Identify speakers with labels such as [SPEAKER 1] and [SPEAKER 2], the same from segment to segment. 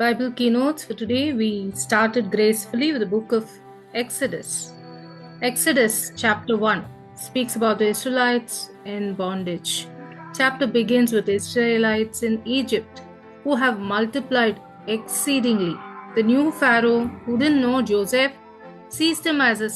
[SPEAKER 1] Bible keynotes for today. We started gracefully with the book of Exodus. Exodus chapter 1 speaks about the Israelites in bondage. Chapter begins with the Israelites in Egypt who have multiplied exceedingly. The new Pharaoh, who didn't know Joseph, sees them as a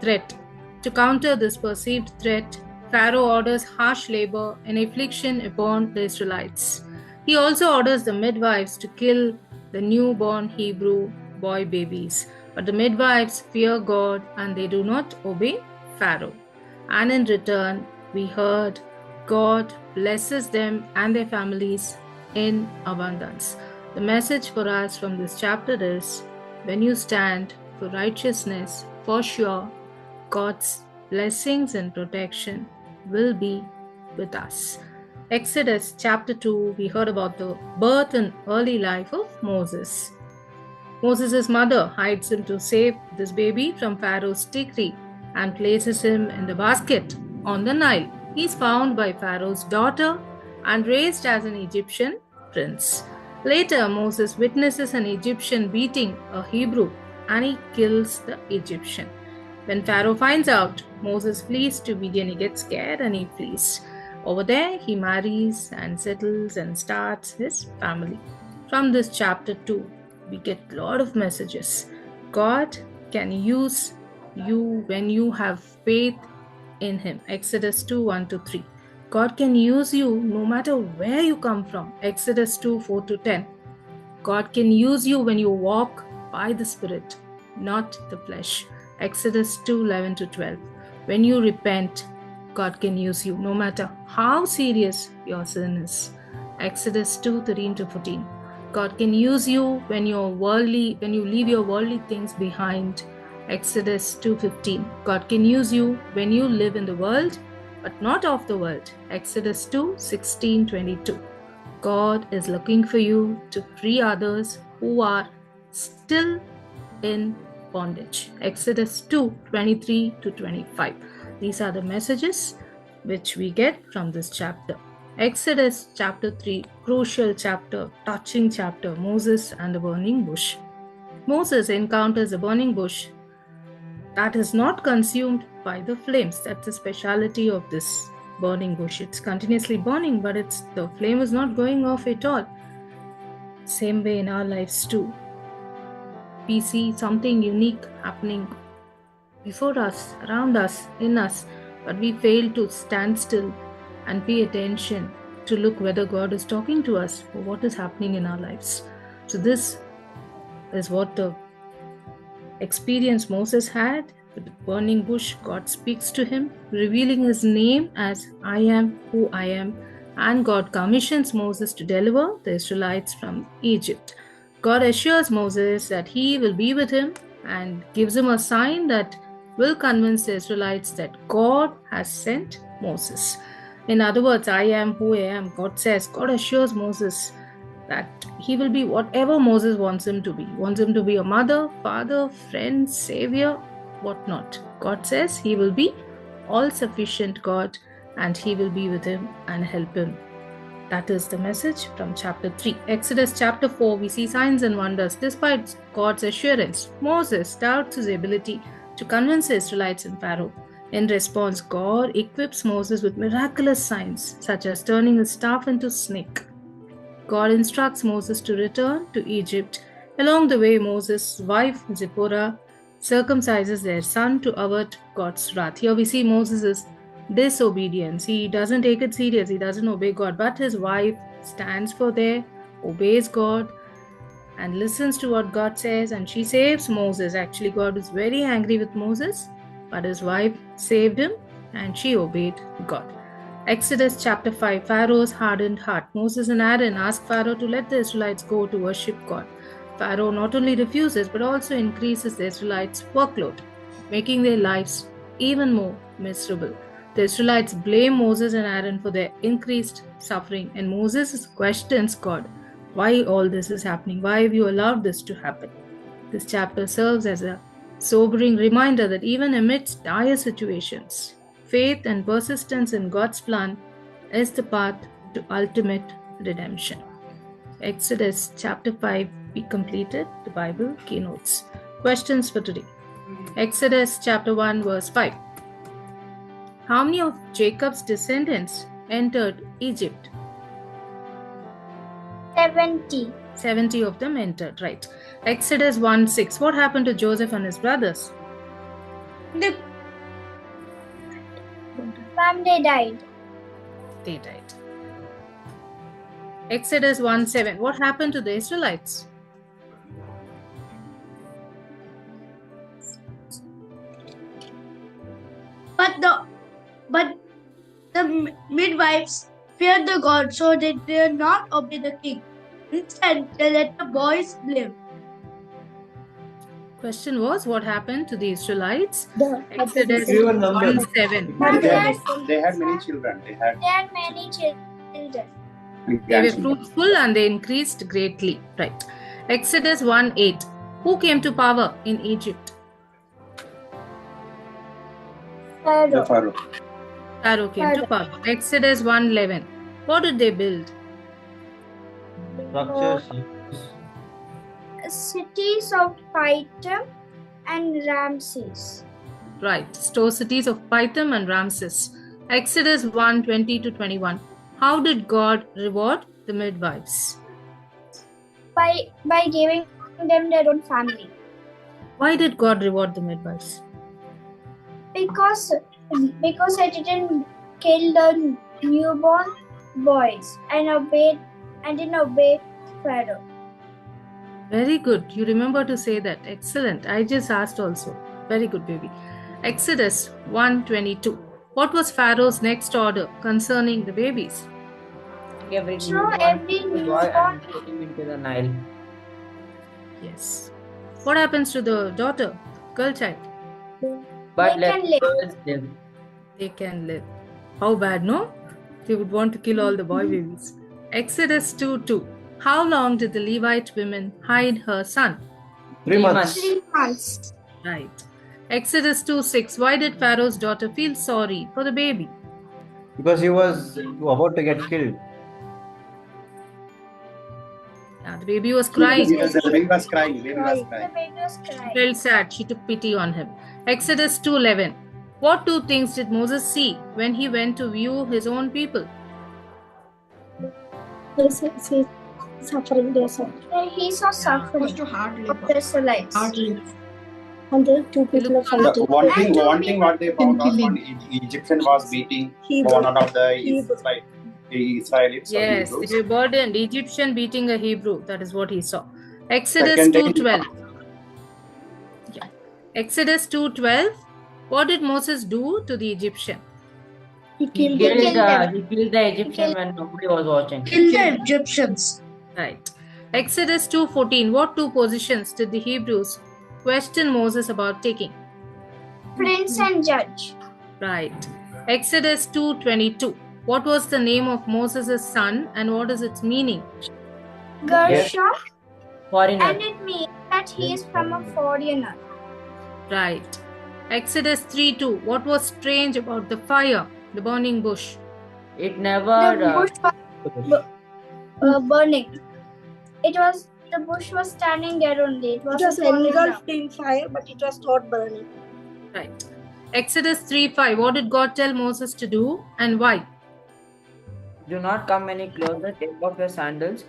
[SPEAKER 1] threat. To counter this perceived threat, Pharaoh orders harsh labor and affliction upon the Israelites. He also orders the midwives to kill the newborn Hebrew boy babies. But the midwives fear God and they do not obey Pharaoh. And in return, we heard God blesses them and their families in abundance. The message for us from this chapter is when you stand for righteousness, for sure, God's blessings and protection will be with us. Exodus chapter 2, we heard about the birth and early life of Moses. Moses' mother hides him to save this baby from Pharaoh's decree and places him in the basket on the Nile. He is found by Pharaoh's daughter and raised as an Egyptian prince. Later, Moses witnesses an Egyptian beating a Hebrew and he kills the Egyptian. When Pharaoh finds out, Moses flees to Midian. He gets scared and he flees. Over there, he marries and settles and starts his family. From this chapter 2, we get a lot of messages. God can use you when you have faith in Him. Exodus 2, 1-3. God can use you no matter where you come from. Exodus 2, 4-10. God can use you when you walk by the Spirit, not the flesh. Exodus 2, 11-12. When you repent, God can use you no matter how serious your sin is. Exodus 2, 13-14. God can use you when you leave your worldly things behind. Exodus 2:15. God can use you when you live in the world, but not of the world. Exodus 2:16-22. God is looking for you to free others who are still in bondage. Exodus 2:23-25. These are the messages which we get from this chapter. Exodus chapter 3, crucial chapter, touching chapter, Moses and the burning bush. Moses encounters a burning bush that is not consumed by the flames. That's the speciality of this burning bush. It's continuously burning, but the flame is not going off at all. Same way in our lives too. We see something unique happening before us, around us, in us, but we fail to stand still and pay attention to look whether God is talking to us or what is happening in our lives. So this is what the experience Moses had with the burning bush. God speaks to him, revealing his name as I am who I am, and God commissions Moses to deliver the Israelites from Egypt. God assures Moses that he will be with him and gives him a sign that will convince the Israelites that God has sent Moses. In other words, I am who I am. God assures Moses that he will be whatever Moses wants him to be. He wants him to be a mother, father, friend, savior, whatnot. God says he will be all-sufficient God and he will be with him and help him. That is the message from chapter 3. Exodus chapter 4, we see signs and wonders. Despite God's assurance, Moses doubts his ability to convince the Israelites and Pharaoh. In response, God equips Moses with miraculous signs, such as turning his staff into a snake. God instructs Moses to return to Egypt. Along the way, Moses' wife Zipporah circumcises their son to avert God's wrath. Here we see Moses' disobedience. He doesn't take it serious. He doesn't obey God. But his wife stands for there, obeys God, and listens to what God says, and she saves Moses. Actually, God is very angry with Moses, but his wife saved him and she obeyed God. Exodus chapter 5, Pharaoh's hardened heart. Moses and Aaron ask Pharaoh to let the Israelites go to worship God. Pharaoh not only refuses but also increases the Israelites' workload, making their lives even more miserable. The Israelites blame Moses and Aaron for their increased suffering, and Moses questions God. Why all this is happening? Why have you allowed this to happen? This chapter serves as a sobering reminder that even amidst dire situations, faith and persistence in God's plan is the path to ultimate redemption. Exodus chapter 5, we completed the Bible keynotes. Questions for today. Exodus chapter 1 verse 5. How many of Jacob's descendants entered Egypt?
[SPEAKER 2] 70.
[SPEAKER 1] 70 of them entered, right. Exodus 1:6. What happened to Joseph and his brothers?
[SPEAKER 2] The family died.
[SPEAKER 1] They died. Exodus 1:7. What happened to the Israelites?
[SPEAKER 2] But the midwives feared the God, so they did not obey the king. Instead, they let the boys live.
[SPEAKER 1] Question was, what happened to the Israelites?
[SPEAKER 2] The
[SPEAKER 1] Exodus
[SPEAKER 3] Fewer number.
[SPEAKER 1] 1:7.
[SPEAKER 3] They had many children. They had
[SPEAKER 2] many children.
[SPEAKER 1] They were
[SPEAKER 3] grandchildren.
[SPEAKER 1] fruitful and they increased greatly. Right. Exodus 1:8. Who came to power in Egypt?
[SPEAKER 3] The Pharaoh.
[SPEAKER 1] Pharaoh came to power. Exodus 1:11. What did they build?
[SPEAKER 4] Structures.
[SPEAKER 2] Cities of Pithom and Ramses.
[SPEAKER 1] Right. Store cities of Pithom and Ramses. Exodus 1:20-21. How did God reward the midwives?
[SPEAKER 2] By giving them their own family.
[SPEAKER 1] Why did God reward the midwives?
[SPEAKER 2] Because I didn't kill the newborn boys and didn't obey Pharaoh.
[SPEAKER 1] Very good. You remember to say that. Excellent. I just asked also. Very good, baby. Exodus 1:22. What was Pharaoh's next order concerning the babies?
[SPEAKER 4] Every
[SPEAKER 2] Throw
[SPEAKER 4] newborn
[SPEAKER 2] every
[SPEAKER 4] boy
[SPEAKER 2] newborn.
[SPEAKER 4] and put him into the Nile.
[SPEAKER 1] Yes. What happens to the daughter, girl child?
[SPEAKER 4] But
[SPEAKER 2] They
[SPEAKER 4] let
[SPEAKER 2] can live.
[SPEAKER 4] girls live.
[SPEAKER 1] They can live. How bad, no? They would want to kill all the boy babies. Exodus 2:2. How long did the Levite women hide her son?
[SPEAKER 4] 3 months.
[SPEAKER 2] 3 months.
[SPEAKER 1] Right. Exodus 2:6. Why did Pharaoh's daughter feel sorry for the baby?
[SPEAKER 5] Because he was about to get killed.
[SPEAKER 1] Yeah, the baby was crying.
[SPEAKER 3] The baby was crying. Baby was
[SPEAKER 2] The
[SPEAKER 3] crying.
[SPEAKER 2] baby was crying.
[SPEAKER 1] Felt sad. She took pity on him. Exodus 2:11. What two things did Moses see when he went to view his own people?
[SPEAKER 2] He saw suffering of the Israelites.
[SPEAKER 6] And the two people are fighting.
[SPEAKER 3] One thing what they found out, one Egyptian was beating one of the Israelites. or
[SPEAKER 1] Yes,
[SPEAKER 3] Hebrews.
[SPEAKER 1] they were burdened. Egyptian beating a Hebrew. That is what he saw. Exodus
[SPEAKER 3] Second day-
[SPEAKER 1] 2:12. Yeah. Exodus 2:12. What did Moses do to the Egyptian?
[SPEAKER 6] He
[SPEAKER 4] He
[SPEAKER 6] killed
[SPEAKER 4] killed
[SPEAKER 6] them.
[SPEAKER 4] the Egyptian when nobody was watching.
[SPEAKER 2] Kill the Egyptians.
[SPEAKER 1] Right. Exodus 2:14. What two positions did the Hebrews question Moses about taking?
[SPEAKER 2] Prince and judge.
[SPEAKER 1] Right. Exodus 2:22. What was the name of Moses' son and what is its meaning?
[SPEAKER 2] Gershom.
[SPEAKER 4] Foreigner.
[SPEAKER 2] And it means that he is from a foreigner.
[SPEAKER 1] Right. Exodus 3:2. What was strange about the fire, the burning bush?
[SPEAKER 4] It never.
[SPEAKER 2] The bush was burning. The bush was standing there only. It
[SPEAKER 6] It was
[SPEAKER 2] wasn't falling down.
[SPEAKER 6] engulfed in fire, but it was not burning.
[SPEAKER 1] Right. Exodus 3:5. What did God tell Moses to do and why?
[SPEAKER 4] Do not come any closer. Take off your sandals,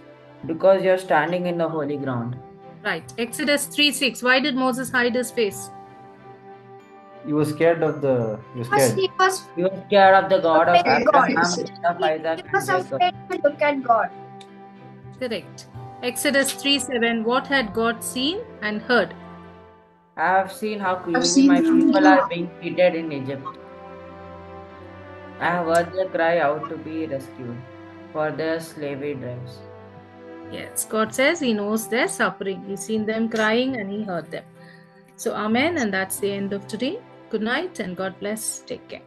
[SPEAKER 4] because you are standing in the holy ground.
[SPEAKER 1] Right. Exodus 3:6. Why did Moses hide his face?
[SPEAKER 5] He was scared of the. He was
[SPEAKER 2] Because
[SPEAKER 5] scared.
[SPEAKER 2] he was
[SPEAKER 4] You are scared of the God of
[SPEAKER 2] Afraid of God.
[SPEAKER 4] Abraham, Isaac,
[SPEAKER 2] he was
[SPEAKER 4] and Jacob.
[SPEAKER 2] afraid to look at God.
[SPEAKER 1] Correct. Exodus 3:7. What had God seen and heard?
[SPEAKER 4] I have seen how cruelly my people are being treated in Egypt. I have heard their cry out to be rescued for their slavery drives.
[SPEAKER 1] Yes, God says He knows their suffering. He's seen them crying and He heard them. So, Amen. And that's the end of today. Good night and God bless. Take care.